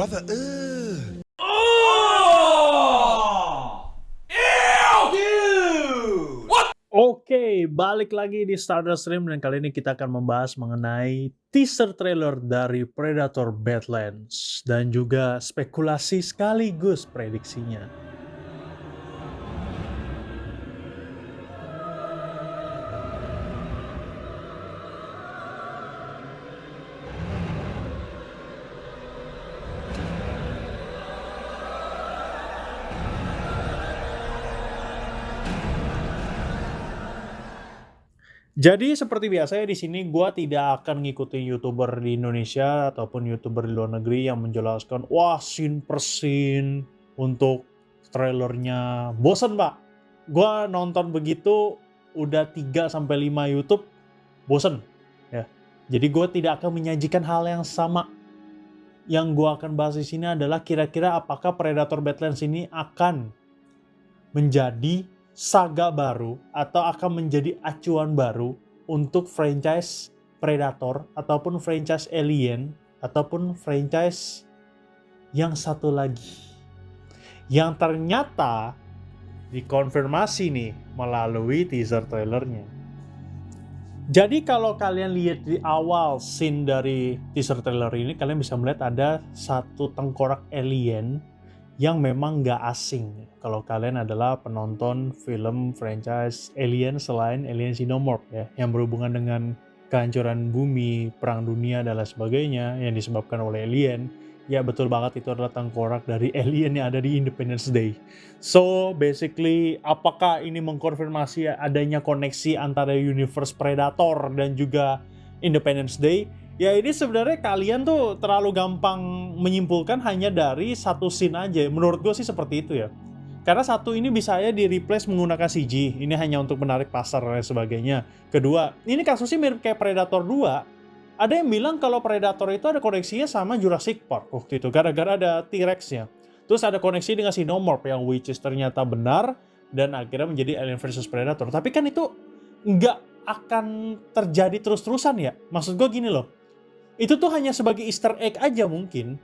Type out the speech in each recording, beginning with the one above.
Brother, Oke, balik lagi di Stardust Stream dan kali ini kita akan membahas mengenai teaser trailer dari Predator Badlands dan juga spekulasi sekaligus prediksinya. Jadi seperti biasa ya di sini gue tidak akan ngikutin YouTuber di Indonesia ataupun YouTuber di luar negeri yang menjelaskan wah scene per scene untuk trailernya. Bosen pak, gue nonton begitu udah 3 sampai 5 YouTube, bosen ya. Jadi gue tidak akan menyajikan hal yang sama. Yang gue akan bahas di sini adalah kira-kira apakah Predator Badlands ini akan menjadi saga baru atau akan menjadi acuan baru untuk franchise Predator ataupun franchise Alien ataupun franchise yang satu lagi yang ternyata dikonfirmasi nih melalui teaser trailernya. Jadi kalau kalian lihat di awal scene dari teaser trailer ini, kalian bisa melihat ada satu tengkorak alien yang memang nggak asing kalau kalian adalah penonton film franchise Alien selain Alien Xenomorph ya, yang berhubungan dengan kehancuran bumi, perang dunia dan lain sebagainya yang disebabkan oleh alien. Ya betul banget, itu adalah tengkorak dari alien yang ada di Independence Day. So basically, apakah ini mengkonfirmasi adanya koneksi antara universe Predator dan juga Independence Day? Ya ini sebenarnya kalian tuh terlalu gampang menyimpulkan hanya dari satu scene aja. Menurut gue sih seperti itu ya. Karena satu ini bisa ya di-replace menggunakan CG. Ini hanya untuk menarik pasar dan sebagainya. Kedua, ini kasusnya mirip kayak Predator 2. Ada yang bilang kalau Predator itu ada koneksinya sama Jurassic Park waktu itu. Gara-gara ada T-Rex-nya. Terus ada koneksi dengan Xenomorph yang which is ternyata benar. Dan akhirnya menjadi Alien vs Predator. Tapi kan itu nggak akan terjadi terus-terusan ya. Maksud gue gini loh. Itu tuh hanya sebagai easter egg aja mungkin.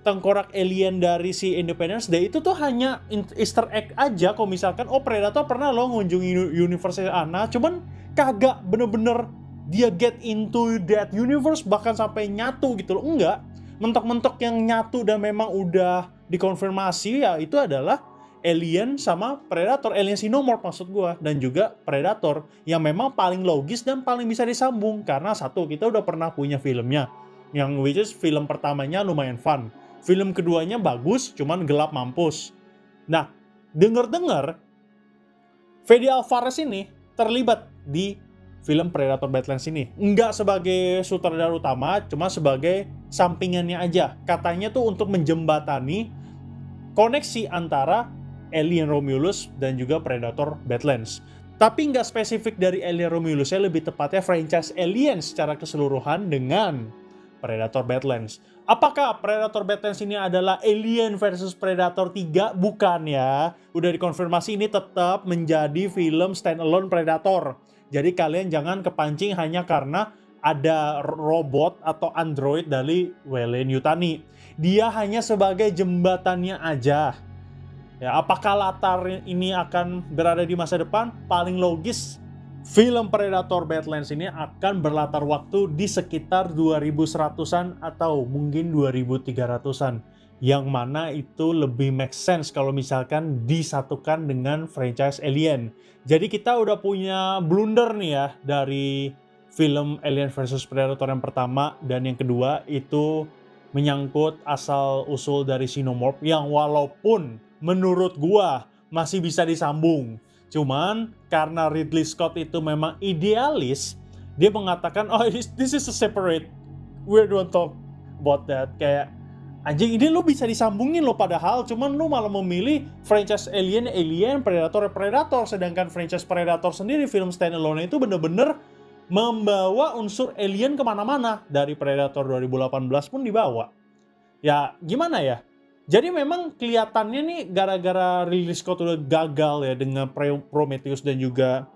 Tengkorak alien dari si Independence Day itu tuh hanya easter egg aja kalau misalkan Predator pernah lo ngunjungi universe Ana, cuman kagak bener-bener dia get into that universe bahkan sampai nyatu gitu loh. Enggak. Mentok-mentok yang nyatu dan memang udah dikonfirmasi ya itu adalah Alien sama Predator, Alien Xenomorph maksud gue, dan juga Predator yang memang paling logis dan paling bisa disambung karena satu, kita udah pernah punya filmnya yang which is film pertamanya lumayan fun, film keduanya bagus cuman gelap mampus. Nah, denger-dengar Fede Alvarez ini terlibat di film Predator Badlands ini, nggak sebagai sutradara utama, cuma sebagai sampingannya aja. Katanya tuh untuk menjembatani koneksi antara Alien Romulus dan juga Predator Badlands. Tapi nggak spesifik dari Alien Romulus, lebih tepatnya franchise Alien secara keseluruhan dengan Predator Badlands. Apakah Predator Badlands ini adalah Alien versus Predator 3? Bukan ya. Udah dikonfirmasi ini tetap menjadi film standalone Predator. Jadi kalian jangan kepancing hanya karena ada robot atau android dari Weyland Yutani. Dia hanya sebagai jembatannya aja. Ya, apakah latar ini akan berada di masa depan? Paling logis, film Predator Badlands ini akan berlatar waktu di sekitar 2100-an atau mungkin 2300-an. Yang mana itu lebih make sense kalau misalkan disatukan dengan franchise Alien. Jadi kita udah punya blunder nih ya dari film Alien vs Predator yang pertama dan yang kedua itu menyangkut asal-usul dari Xenomorph yang walaupun menurut gua masih bisa disambung. Cuman karena Ridley Scott itu memang idealis, dia mengatakan, this is a separate, we don't talk about that. Kayak, anjing ini lo bisa disambungin lo padahal, cuman lo malah memilih franchise Alien, Predator, sedangkan franchise Predator sendiri, film standalone itu bener-bener membawa unsur alien kemana-mana. Dari Predator 2018 pun dibawa. Ya gimana ya? Jadi memang kelihatannya nih gara-gara Ridley Scott udah gagal ya dengan Prometheus dan juga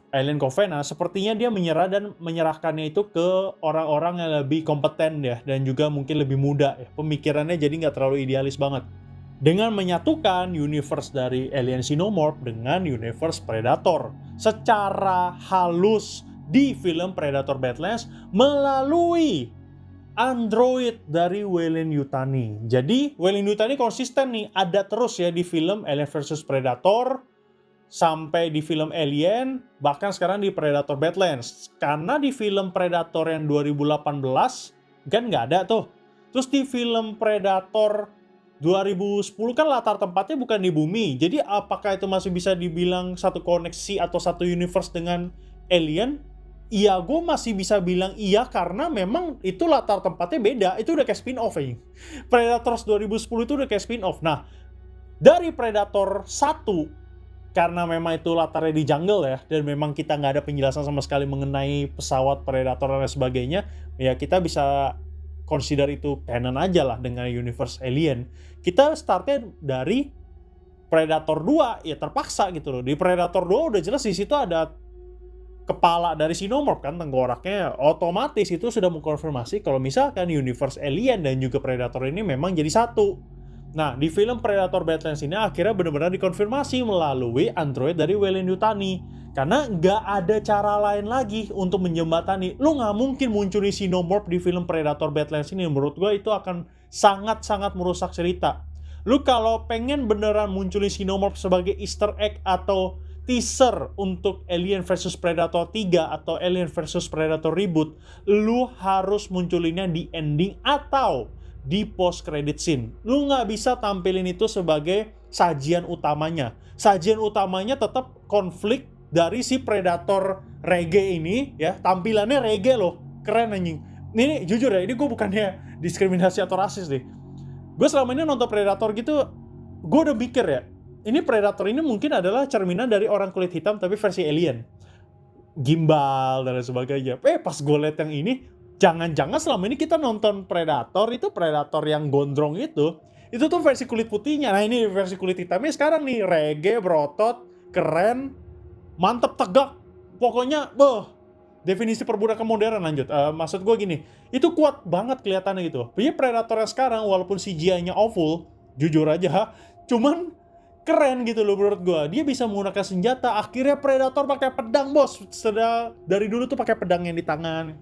Alien Covenant, sepertinya dia menyerah dan menyerahkannya itu ke orang-orang yang lebih kompeten ya, dan juga mungkin lebih muda ya. Pemikirannya jadi nggak terlalu idealis banget. Dengan menyatukan universe dari Alien Xenomorph dengan universe Predator secara halus di film Predator Badlands melalui android dari Weyland Yutani. Jadi Weyland Yutani konsisten nih, ada terus ya di film Alien vs Predator, sampai di film Alien, bahkan sekarang di Predator Badlands. Karena di film Predator yang 2018 kan nggak ada tuh. Terus di film Predator 2010 kan latar tempatnya bukan di bumi. Jadi apakah itu masih bisa dibilang satu koneksi atau satu universe dengan Alien? Iya, gue masih bisa bilang iya karena memang itu latar tempatnya beda. Itu udah kayak spin-off ya. Predators 2010 itu udah kayak spin-off. Nah, dari Predator 1, karena memang itu latarnya di jungle ya, dan memang kita nggak ada penjelasan sama sekali mengenai pesawat Predator dan sebagainya, ya kita bisa consider itu canon aja lah dengan universe Alien. Kita startnya dari Predator 2, ya terpaksa gitu loh. Di Predator 2 udah jelas di situ ada kepala dari Xenomorph kan, tengkoraknya, otomatis itu sudah mengkonfirmasi kalau misalkan universe Alien dan juga Predator ini memang jadi satu. Nah, di film Predator Badlands ini akhirnya benar-benar dikonfirmasi melalui android dari Weyland Yutani. Karena nggak ada cara lain lagi untuk menjembatani. Lu nggak mungkin munculin Xenomorph di film Predator Badlands ini. Menurut gue itu akan sangat-sangat merusak cerita. Lu kalau pengen beneran munculin Xenomorph sebagai easter egg atau teaser untuk Alien vs Predator 3 atau Alien vs Predator Reboot, lu harus munculinnya di ending atau di post credit scene. Lu nggak bisa tampilin itu sebagai sajian utamanya. Sajian utamanya tetap konflik dari si Predator reggae ini ya. Tampilannya reggae loh, keren anjing. Ini jujur ya, ini gue bukannya diskriminasi atau rasis deh. Gue selama ini nonton Predator gitu, gue udah mikir ya, ini Predator ini mungkin adalah cerminan dari orang kulit hitam tapi versi alien. Gimbal dan sebagainya. Pas gue liat yang ini, jangan-jangan selama ini kita nonton Predator itu Predator yang gondrong itu tuh versi kulit putihnya. Nah ini versi kulit hitamnya sekarang nih, reggae, berotot, keren, mantep, tegak. Pokoknya, definisi perbudakan modern lanjut. Maksud gue gini, itu kuat banget kelihatannya gitu. Jadi Predator yang sekarang walaupun CGI-nya awful, jujur aja, cuman keren gitu loh menurut gue. Dia bisa menggunakan senjata. Akhirnya Predator pakai pedang, bos. Sudah dari dulu tuh pakai pedang yang di tangan.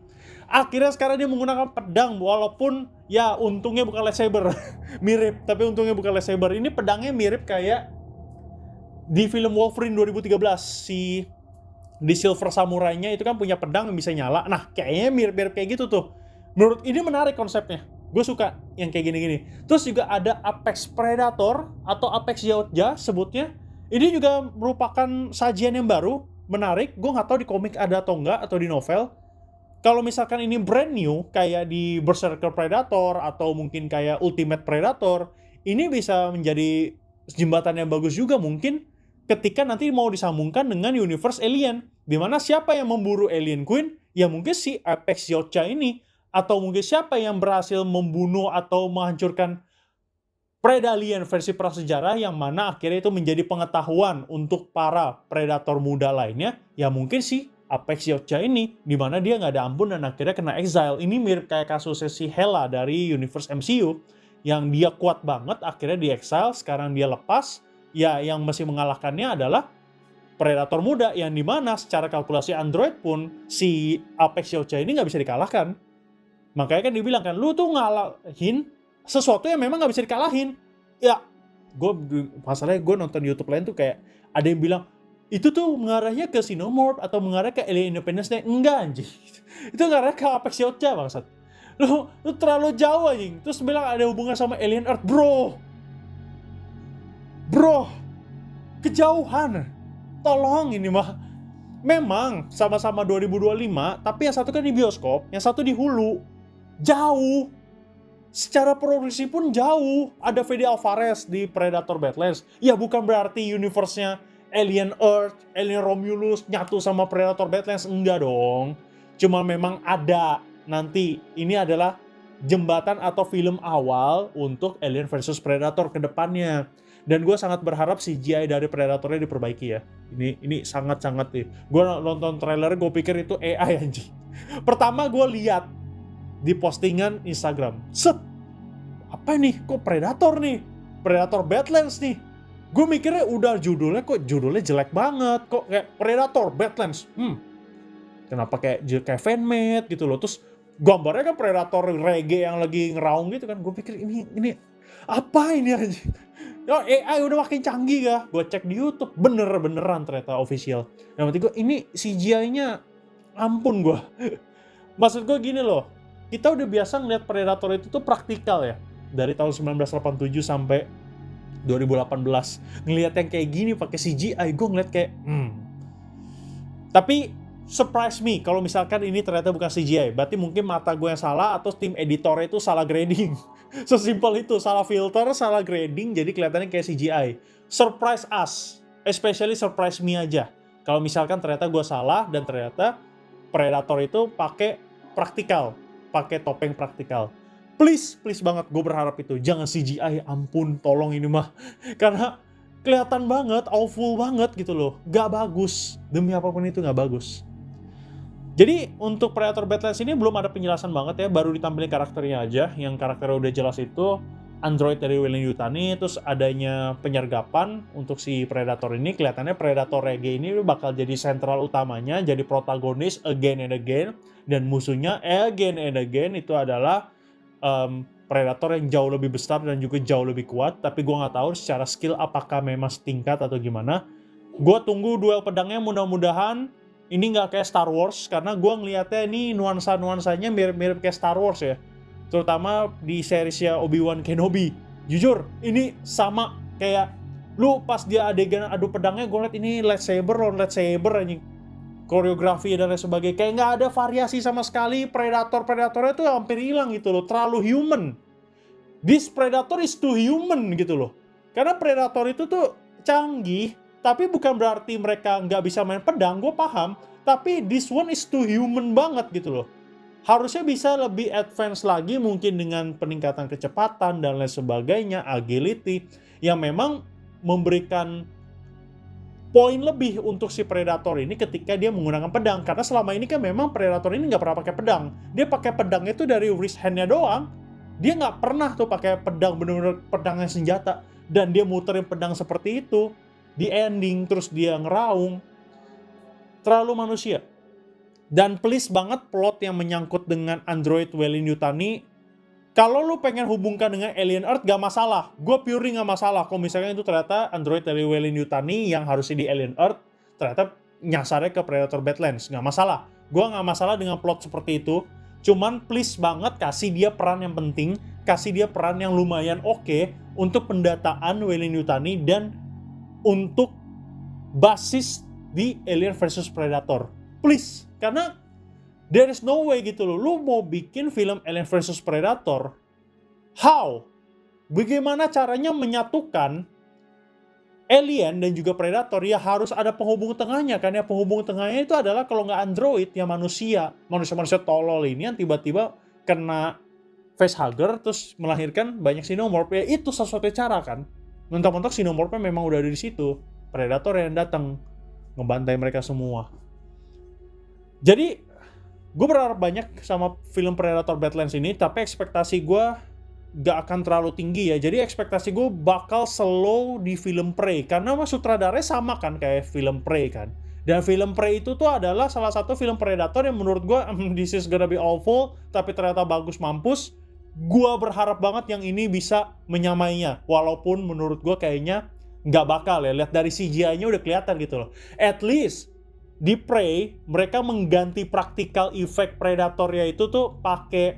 Akhirnya sekarang dia menggunakan pedang, walaupun ya untungnya bukan lightsaber. Mirip, tapi untungnya bukan lightsaber. Ini pedangnya mirip kayak di film Wolverine 2013. Di Silver Samurai-nya itu kan punya pedang yang bisa nyala. Nah, kayaknya mirip-mirip kayak gitu tuh. Menurut ini menarik konsepnya. Gue suka yang kayak gini-gini. Terus juga ada Apex Predator atau Apex Yautja sebutnya. Ini juga merupakan sajian yang baru, menarik. Gue nggak tahu di komik ada atau enggak, atau di novel. Kalau misalkan ini brand new, kayak di Berserker Predator atau mungkin kayak Ultimate Predator, ini bisa menjadi jembatan yang bagus juga mungkin ketika nanti mau disambungkan dengan universe Alien, dimana siapa yang memburu Alien Queen? Ya mungkin si Apex Yautja ini, atau mungkin siapa yang berhasil membunuh atau menghancurkan Predalien versi prasejarah, yang mana akhirnya itu menjadi pengetahuan untuk para predator muda lainnya. Ya mungkin si Apex Yautja ini, dimana dia nggak ada ampun dan akhirnya kena exile. Ini mirip kayak kasusnya si Hela dari universe MCU, yang dia kuat banget, akhirnya di exile, sekarang dia lepas. Ya yang masih mengalahkannya adalah predator muda, yang dimana secara kalkulasi android pun si Apex Yautja ini nggak bisa dikalahkan. Makanya kan dibilang kan, lu tuh ngalahin sesuatu yang memang nggak bisa dikalahin. Ya, masalahnya gue nonton YouTube lain tuh kayak ada yang bilang itu tuh mengarahnya ke Xenomorph atau mengarah ke Alien Independence Day. Enggak anjing. Itu mengarah ke Apex Yautja bangsat. Lu terlalu jauh anjing. Terus bilang ada hubungan sama Alien Earth, bro, kejauhan. Tolong ini mah. Memang sama-sama 2025, tapi yang satu kan di bioskop, yang satu di Hulu. Jauh. Secara produksi pun jauh. Ada Fede Alvarez di Predator Badlands. Ya bukan berarti universe-nya Alien Earth, Alien Romulus nyatu sama Predator Badlands. Enggak dong. Cuma memang ada nanti. Ini adalah jembatan atau film awal untuk Alien versus Predator ke depannya. Dan gue sangat berharap CGI dari Predatornya diperbaiki ya. Ini sangat-sangat nih. Gue nonton trailer, gue pikir itu AI anjing. Pertama gue lihat di postingan Instagram, set, apa nih? Kok Predator nih? Predator Badlands nih. Gue mikirnya udah judulnya jelek banget. Kok kayak Predator Badlands? Kenapa kayak fanmade gitu loh. Terus gambarnya kan Predator reggae yang lagi ngeraung gitu kan. Gue pikir ini apa ini aja. Oh, AI udah makin canggih ya. Gue cek di YouTube, beneran ternyata official. Yang penting gue ini CGI-nya ampun gue. Maksud gue gini loh, kita udah biasa ngeliat Predator itu tuh praktikal ya. Dari tahun 1987 sampai 2018. Ngeliat yang kayak gini pakai CGI, gue ngeliat kayak Tapi surprise me kalau misalkan ini ternyata bukan CGI. Berarti mungkin mata gue yang salah atau tim editornya itu salah grading. Sesimpel itu, salah filter, salah grading, jadi kelihatannya kayak CGI. Surprise us, especially surprise me aja. Kalau misalkan ternyata gue salah dan ternyata Predator itu pakai praktikal, pakai topeng praktikal. Please banget, gue berharap itu. Jangan CGI, ampun, tolong ini mah. Karena kelihatan banget, awful banget gitu loh. Gak bagus, demi apapun itu gak bagus. Jadi untuk Predator Badlands ini belum ada penjelasan banget ya, baru ditampilin karakternya aja. Yang karakternya udah jelas itu android dari Weyland-Yutani, terus adanya penyergapan untuk si Predator ini. Kelihatannya Predator reggae ini bakal jadi sentral utamanya, jadi protagonis again and again. Dan musuhnya again and again itu adalah Predator yang jauh lebih besar dan juga jauh lebih kuat. Tapi gue gak tahu secara skill apakah memang setingkat atau gimana. Gue tunggu duel pedangnya, mudah-mudahan ini nggak kayak Star Wars, karena gue ngeliatnya ini nuansa-nuansanya mirip-mirip kayak Star Wars ya. Terutama di seriesnya Obi-Wan Kenobi. Jujur, ini sama kayak lu pas dia adegan adu pedangnya, gue liat ini lightsaber lawan lightsaber anjing. Koreografi dan lain sebagainya. Kayak nggak ada variasi sama sekali. Predatornya tuh hampir hilang gitu loh. Terlalu human. This Predator is too human gitu loh. Karena Predator itu tuh canggih, tapi bukan berarti mereka nggak bisa main pedang, gue paham. Tapi this one is too human banget gitu loh. Harusnya bisa lebih advance lagi mungkin dengan peningkatan kecepatan dan lain sebagainya, agility, yang memang memberikan poin lebih untuk si Predator ini ketika dia menggunakan pedang. Karena selama ini kan memang Predator ini nggak pernah pakai pedang. Dia pakai pedangnya itu dari wrist hand-nya doang. Dia nggak pernah tuh pakai pedang, bener-bener pedangnya senjata. Dan dia muterin pedang seperti itu di ending, terus dia ngeraung. Terlalu manusia. Dan please banget plot yang menyangkut dengan android Weyland-Yutani, kalau lu pengen hubungkan dengan Alien Earth gak masalah. Gue purely gak masalah kalau misalnya itu ternyata android dari Weyland-Yutani yang harusnya di Alien Earth ternyata nyasarnya ke Predator Badlands. Gak masalah. Gue gak masalah dengan plot seperti itu. Cuman please banget kasih dia peran yang penting, kasih dia peran yang lumayan oke untuk pendataan Weyland-Yutani dan untuk basis di Alien vs Predator. Please, karena there is no way gitu loh. Lu mau bikin film Alien vs Predator, how? Bagaimana caranya menyatukan Alien dan juga Predator? Ya harus ada penghubung tengahnya kan ya. Penghubung tengahnya itu adalah kalau nggak android ya manusia tolol ini yang tiba-tiba kena facehugger terus melahirkan banyak xenomorph. Ya itu sesuatu cara kan. Mentok-mentok xenomorphnya memang udah ada di situ. Predator yang datang ngebantai mereka semua. Jadi gue berharap banyak sama film Predator Badlands ini, tapi ekspektasi gue gak akan terlalu tinggi ya. Jadi ekspektasi gue bakal slow di film Prey, karena sutradaranya sama kan kayak film Prey kan. Dan film Prey itu tuh adalah salah satu film Predator yang menurut gue this is gonna be awful, tapi ternyata bagus mampus. Gue berharap banget yang ini bisa menyamainya, walaupun menurut gue kayaknya gak bakal ya. Lihat dari CGI-nya udah kelihatan gitu loh. At least di Prey, mereka mengganti practical effect Predatornya itu tuh pakai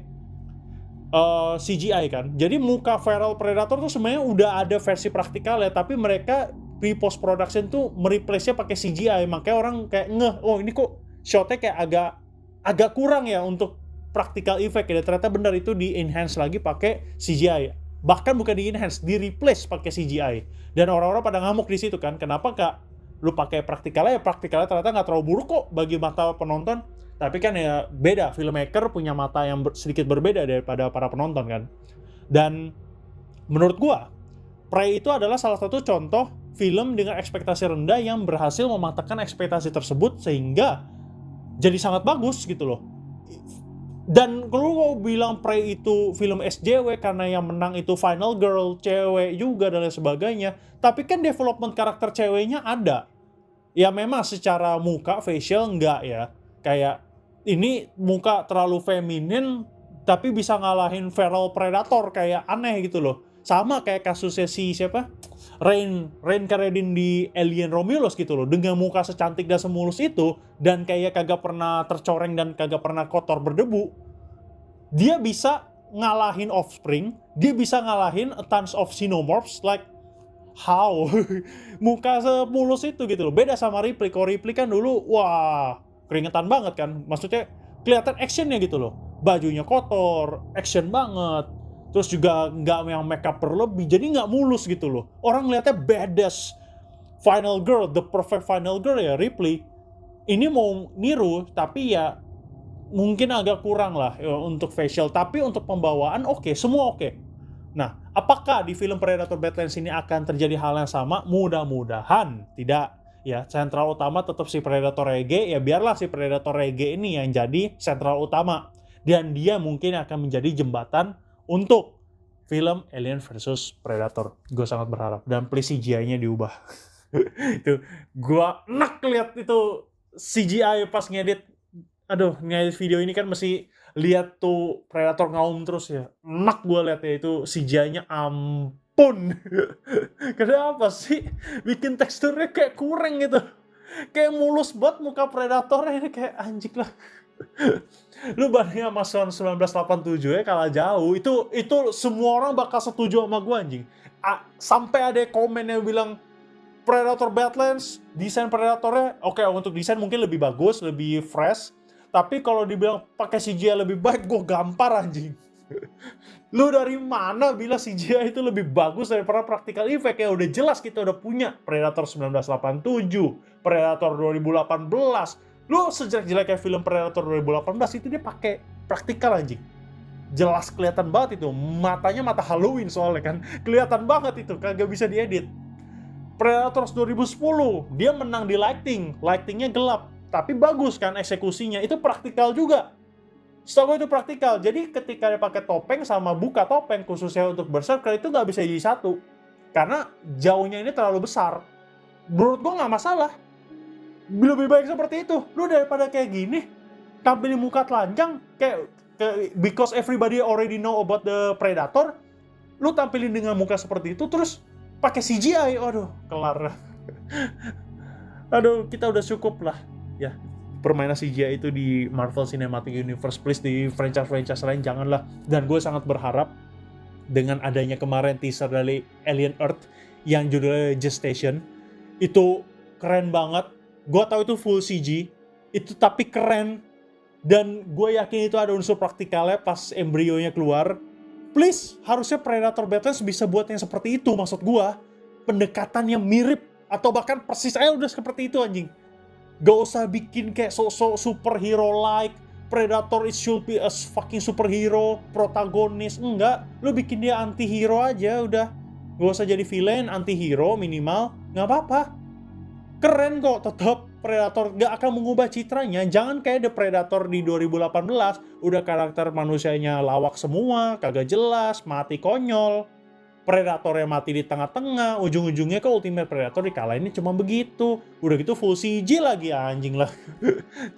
CGI kan. Jadi muka feral Predator tuh sebenarnya udah ada versi praktikal ya, tapi mereka di post production tuh mereplace-nya pakai CGI. Makanya orang kayak oh ini kok shotnya kayak agak kurang ya untuk practical effect ya. Ternyata benar itu di enhance lagi pakai CGI. Bahkan bukan di enhance, di replace pakai CGI. Dan orang-orang pada ngamuk di situ kan. Kenapa kak lu pakai praktikalnya? Ya praktikalnya ternyata nggak terlalu buruk kok bagi mata penonton. Tapi kan ya beda, filmmaker punya mata yang sedikit berbeda daripada para penonton kan. Dan menurut gua Prey itu adalah salah satu contoh film dengan ekspektasi rendah yang berhasil mematahkan ekspektasi tersebut sehingga jadi sangat bagus gitu loh. Dan kalau mau bilang Prey itu film SJW karena yang menang itu final girl, cewek juga dan lain sebagainya, tapi kan development karakter ceweknya ada. Ya memang secara muka, facial enggak ya. Kayak ini muka terlalu feminin tapi bisa ngalahin feral predator, kayak aneh gitu loh. Sama kayak kasusnya si siapa? Rain Carradine di Alien Romulus gitu loh. Dengan muka secantik dan semulus itu dan kayak kagak pernah tercoreng dan kagak pernah kotor berdebu, dia bisa ngalahin Offspring, dia bisa ngalahin a tons of xenomorphs, like how? Muka semulus itu gitu loh. Beda sama Ripley. Kalau Ripley kan dulu, wah, keringetan banget kan. Maksudnya kelihatan actionnya gitu loh. Bajunya kotor, action banget. Terus juga nggak yang makeup berlebih, jadi nggak mulus gitu loh. Orang ngeliatnya badass. Final girl, the perfect final girl ya Ripley. Ini mau niru, tapi ya mungkin agak kurang lah ya, untuk facial. Tapi untuk pembawaan oke, semua oke. Nah, apakah di film Predator Badlands ini akan terjadi hal yang sama? Mudah-mudahan tidak. Ya, sentral utama tetap si Predator Reggae. Ya biarlah si Predator Reggae ini yang jadi sentral utama. Dan dia mungkin akan menjadi jembatan untuk film Alien versus Predator. Gue sangat berharap. Dan please CGI-nya diubah. Itu gue enak lihat itu CGI pas ngedit. Aduh, ngedit video ini kan mesti lihat tuh Predator ngaum terus ya. Enak gue liatnya itu CGI-nya ampun. Kenapa sih bikin teksturnya kayak kurang gitu. Kayak mulus banget muka Predatornya ini, kayak anjing lah. Lu bandingin sama tahun 1987 ya kalah jauh. Itu semua orang bakal setuju sama gue anjing. Sampai ada komen yang bilang Predator Badlands, desain Predatornya oke, untuk desain mungkin lebih bagus, lebih fresh. Tapi kalau dibilang pakai CGI lebih baik, gue gampar anjing. Lu dari mana bilang CGI itu lebih bagus daripada practical effect? Ya udah jelas kita udah punya Predator 1987, Predator 2018. Lu sejelek-jeleknya film Predator 2018 itu dia pakai praktikal anjing. Jelas kelihatan banget itu. Matanya mata Halloween soalnya kan. Kelihatan banget itu, kagak bisa diedit. Predator 2010, dia menang di lightingnya gelap. Tapi bagus kan eksekusinya, itu praktikal juga. Setahu gue itu praktikal. Jadi ketika dia pakai topeng sama buka topeng khususnya untuk berserker itu nggak bisa jadi satu. Karena jauhnya ini terlalu besar. Menurut gue nggak masalah. Lebih baik seperti itu. Lu daripada kayak gini, tampilin muka telanjang, kayak because everybody already know about the Predator, lu tampilin dengan muka seperti itu, terus pakai CGI, aduh, kelar. Aduh, kita udah cukup lah. Ya, permainan CGI itu di Marvel Cinematic Universe, please di franchise-franchise lain janganlah. Dan gue sangat berharap dengan adanya kemarin teaser dari Alien Earth yang judulnya Gestation, itu keren banget. Gue tahu itu full CG, itu tapi keren. Dan gue yakin itu ada unsur praktikalnya pas embrionya keluar. Please, harusnya Predator Badlands bisa buat yang seperti itu, maksud gue. Pendekatan yang mirip, atau bahkan persis aja udah seperti itu anjing. Gak usah bikin kayak so-so superhero-like, Predator is should be a fucking superhero, protagonis. Enggak, lu bikin dia anti-hero aja udah. Gak usah jadi villain, anti-hero minimal, gak apa-apa. Keren kok tetap Predator, gak akan mengubah citranya. Jangan kayak The Predator di 2018, udah karakter manusianya lawak semua, kagak jelas, mati konyol. Predatornya mati di tengah-tengah, ujung-ujungnya ke Ultimate Predator dikalahin cuma begitu. Udah gitu full CG lagi, anjing lah.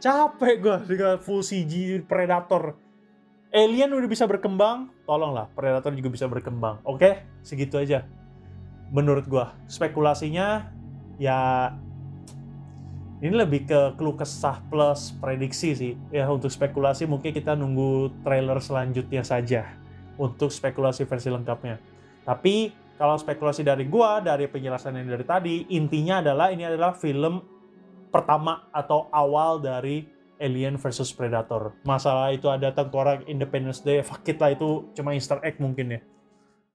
Capek gue dengan full CG Predator. Alien udah bisa berkembang, tolonglah Predator juga bisa berkembang. Oke, segitu aja. Menurut gue, spekulasinya ya ini lebih ke keluh kesah plus prediksi sih. Ya untuk spekulasi mungkin kita nunggu trailer selanjutnya saja untuk spekulasi versi lengkapnya. Tapi kalau spekulasi dari gua, dari penjelasan yang dari tadi, intinya adalah ini adalah film pertama atau awal dari Alien versus Predator. Masalah itu ada tengkorak Independence Day, fuck it lah, itu cuma easter egg mungkin ya.